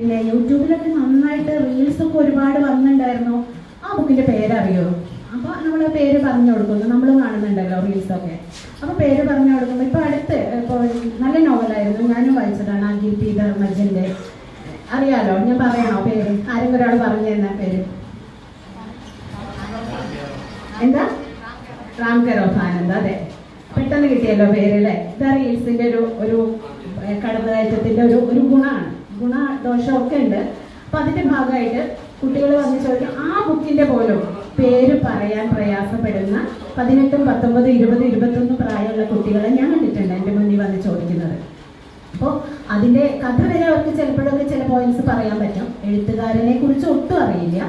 പിന്നെ യൂട്യൂബിലൊക്കെ നന്നായിട്ട് റീൽസൊക്കെ ഒരുപാട് വന്നിട്ടുണ്ടായിരുന്നു. ആ ബുക്കിൻ്റെ പേരറിയോ? അപ്പോൾ നമ്മൾ പേര് പറഞ്ഞു കൊടുക്കുന്നു, നമ്മൾ കാണുന്നുണ്ടല്ലോ റീൽസൊക്കെ. അപ്പോൾ പേര് പറഞ്ഞു കൊടുക്കുമ്പോൾ ഇപ്പോൾ ഇപ്പോൾ നല്ല നോവലായിരുന്നു, ഞാനും വായിച്ചതാണ്. അഖിൽ പി ധർമ്മജൻ്റെ, അറിയാലോ? ഞാൻ പറയണോ പേര്? ആരെങ്കിലും ഒരാൾ പറഞ്ഞു തരുന്ന പേര് എന്താ? റാം കെറോഫ് ആനന്ദ്. അതെ, പെട്ടെന്ന് കിട്ടിയല്ലോ പേര് അല്ലേ? ഇത് റീൽസിൻ്റെ ഒരു കടന്നുകയറ്റത്തിൻ്റെ ഒരു ഗുണമാണ്. ഗുണദോഷമൊക്കെ ഉണ്ട്. അപ്പം അതിൻ്റെ ഭാഗമായിട്ട് കുട്ടികൾ വന്ന് ചോദിക്കും, ആ ബുക്കിൻ്റെ പോലും പേര് പറയാൻ പ്രയാസപ്പെടുന്ന 18, 19, 20, 21 പ്രായമുള്ള കുട്ടികളെ ഞാൻ കണ്ടിട്ടുണ്ട് എൻ്റെ മുന്നിൽ വന്ന് ചോദിക്കുന്നത്. അപ്പോൾ അതിൻ്റെ കഥ വരെ അവർക്ക് ചിലപ്പോഴൊക്കെ ചില പോയിന്റ്സ് പറയാൻ പറ്റും. എഴുത്തുകാരനെ കുറിച്ച് ഒട്ടും അറിയില്ല,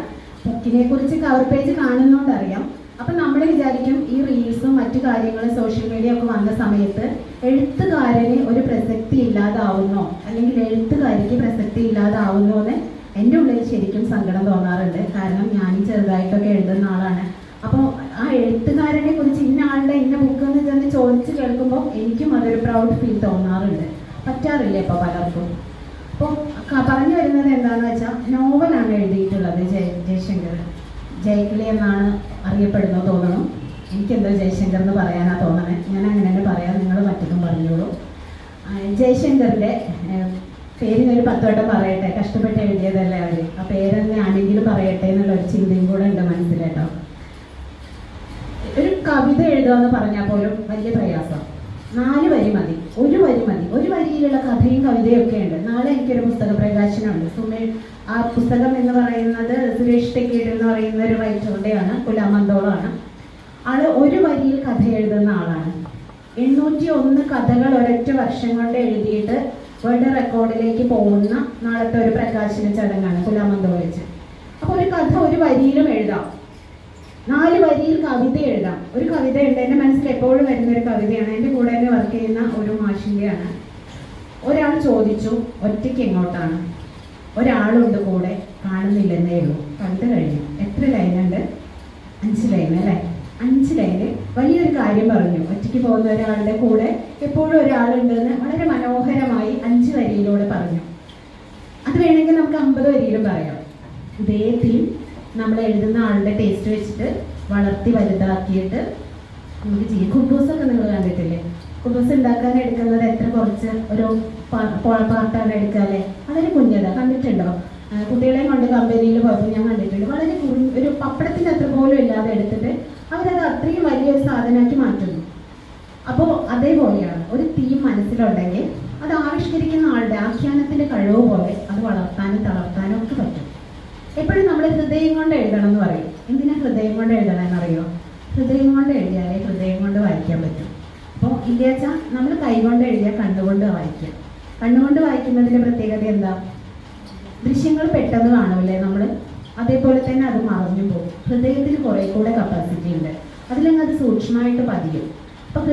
ബുക്കിനെ കുറിച്ച് കവർ പേജ് കാണുന്നതുകൊണ്ട് അറിയാം. അപ്പം നമ്മൾ വിചാരിക്കും ഈ റീൽസും മറ്റു കാര്യങ്ങളും സോഷ്യൽ മീഡിയ ഒക്കെ വന്ന സമയത്ത് എഴുത്തുകാരന് ഒരു പ്രസക്തി ഇല്ലാതാവുന്നോ അല്ലെങ്കിൽ എഴുത്തുകാരിക്ക് പ്രസക്തി ഇല്ലാതാവുന്നോ എന്ന് എൻ്റെ ഉള്ളിൽ ശരിക്കും സങ്കടം തോന്നാറുണ്ട്. കാരണം ഞാൻ ചെറുതായിട്ടൊക്കെ എഴുതുന്ന ആളാണ്. അപ്പോൾ ആ എഴുത്തുകാരനെ കുറിച്ച് ഇന്ന ആളുടെ ഇന്ന ബുക്ക് എന്ന് ചെന്ന് ചോദിച്ച് കേൾക്കുമ്പോൾ എനിക്കും അതൊരു പ്രൗഡ് ഫീൽ തോന്നാറുണ്ട്. പറ്റാറില്ല ഇപ്പോൾ പലർക്കും. അപ്പോൾ പറഞ്ഞു വരുന്നത് എന്താണെന്ന് വെച്ചാൽ, നോവലാണ് എഴുതിയിട്ടുള്ളത് ജയശങ്കർ. ജയക്കിളി എന്നാണ് അറിയപ്പെടുന്നത് തോന്നണം. എനിക്കെന്തോ ജയശങ്കർ എന്ന് പറയാനാണ് തോന്നണേ. ഞാൻ അങ്ങനെ തന്നെ പറയാം, നിങ്ങൾ മറ്റൊന്നും പറഞ്ഞോളൂ. ജയശങ്കറിൻ്റെ പേരിനൊരു 10 വട്ടം പറയട്ടെ, കഷ്ടപ്പെട്ട് എഴുതിയതല്ലേ അവർ. ആ പേരെന്നെ ആണെങ്കിലും പറയട്ടെ എന്നുള്ളൊരു ചിന്തയും കൂടെ ഉണ്ട് മനസ്സിലേട്ടോ. ഒരു കവിത എഴുതുക എന്ന് പറഞ്ഞാൽ പോലും വലിയ പ്രയാസം. 4 വരി മതി, ഒരു വരി മതി. ഒരു വരിയിലുള്ള കഥയും കവിതയും ഒക്കെ ഉണ്ട്. നാളെ എനിക്കൊരു പുസ്തക പ്രകാശനമുണ്ട്. ആ പുസ്തകം എന്ന് പറയുന്നത് സുരേഷ് തെക്കേട് എന്ന് പറയുന്ന ഒരു റൈറ്ററുടെയാണ്, കുലാമന്തോളാണ്. ആള് ഒരു വരിയിൽ കഥ എഴുതുന്ന ആളാണ്. 801 കഥകൾ ഒരൊറ്റ വർഷം കൊണ്ട് എഴുതിയിട്ട് വേൾഡ് റെക്കോർഡിലേക്ക് പോകുന്ന നാളത്തെ ഒരു പ്രകാശന ചടങ്ങാണ് കുലാമന്തോൾ വെച്ച്. അപ്പോൾ ഒരു കഥ ഒരു വരിയിലും എഴുതാം, 4 വരിയിൽ കവിത എഴുതാം. ഒരു കവിത ഉണ്ട്, എൻ്റെ മനസ്സിൽ എപ്പോഴും വരുന്നൊരു കവിതയാണ്. എൻ്റെ കൂടെ തന്നെ വർക്ക് ചെയ്യുന്ന ഒരു മാഷിൻ്റെയാണ്. ഒരാൾ ചോദിച്ചു, ഒറ്റയ്ക്ക് എങ്ങോട്ടാണ്? ഒരാളുണ്ട് കൂടെ, കാണുന്നില്ലെന്നേ ഉള്ളൂ. കവിത കഴിഞ്ഞു. എത്ര ലൈനുണ്ട്? 5 ലൈൻ അല്ലേ? 5 ലൈന് വലിയൊരു കാര്യം പറഞ്ഞു. ഒറ്റയ്ക്ക് പോകുന്ന ഒരാളുടെ കൂടെ എപ്പോഴും ഒരാളുണ്ടെന്ന് വളരെ മനോഹരമായി 5 വരിയിലൂടെ പറഞ്ഞു. അത് വേണമെങ്കിൽ നമുക്ക് 50 വരിയിലും പറയാം. ഇതേ തീം നമ്മൾ എഴുതുന്ന ആളുടെ ടേസ്റ്റ് വെച്ചിട്ട് വളർത്തി വലുതാക്കിയിട്ട് നമുക്ക് ചെയ്യും. കുബൂസൊക്കെ നിങ്ങൾ കണ്ടിട്ടില്ലേ? കുബൂസ് ഉണ്ടാക്കാൻ എടുക്കുന്നത് എത്ര കുറച്ച് ഒരു പാട്ടാണ് എടുക്കുക അല്ലേ? വളരെ കുഞ്ഞതാ. കണ്ടിട്ടുണ്ടോ? കുട്ടികളെയും കൊണ്ട് കമ്പനിയിൽ പോയപ്പോൾ ഞാൻ കണ്ടിട്ടുണ്ട്. വളരെ ഒരു പപ്പടത്തിൻ്റെ അത്ര പോലും ഇല്ലാതെ എടുത്തിട്ട് അവരത് അത്രയും വലിയൊരു സാധനമാക്കി മാറ്റുന്നു. അപ്പോൾ അതേപോലെയാണ് ഒരു തീം മനസ്സിലുണ്ടെങ്കിൽ അത് ആവിഷ്കരിക്കുന്ന ആളുടെ ആഖ്യാനത്തിൻ്റെ കഴിവ് പോലെ അത് വളർത്താനും തളർത്താനും ഒക്കെ പറ്റും. എപ്പോഴും നമ്മൾ ഹൃദയം കൊണ്ട് എഴുതണം എന്ന് പറയും. എന്തിനാ ഹൃദയം കൊണ്ട് എഴുതണം എന്നറിയോ? ഹൃദയം കൊണ്ട് എഴുതിയാലേ ഹൃദയം കൊണ്ട് വായിക്കാൻ പറ്റും. അപ്പോൾ ഇല്ലാച്ച നമ്മൾ കൈകൊണ്ട് എഴുതിയാൽ കണ്ണുകൊണ്ട് വായിക്കാം. കണ്ണുകൊണ്ട് വായിക്കുന്നതിൻ്റെ പ്രത്യേകത എന്താ? ദൃശ്യങ്ങൾ പെട്ടെന്ന് കാണൂല്ലേ നമ്മൾ? അതേപോലെ തന്നെ അത് മറഞ്ഞു പോകും. ഹൃദയത്തിന് കുറേ കൂടെ കപ്പാസിറ്റി ഉണ്ട്, അതിലങ്ങ് അത് സൂക്ഷ്മമായിട്ട് പതിയും. അപ്പോൾ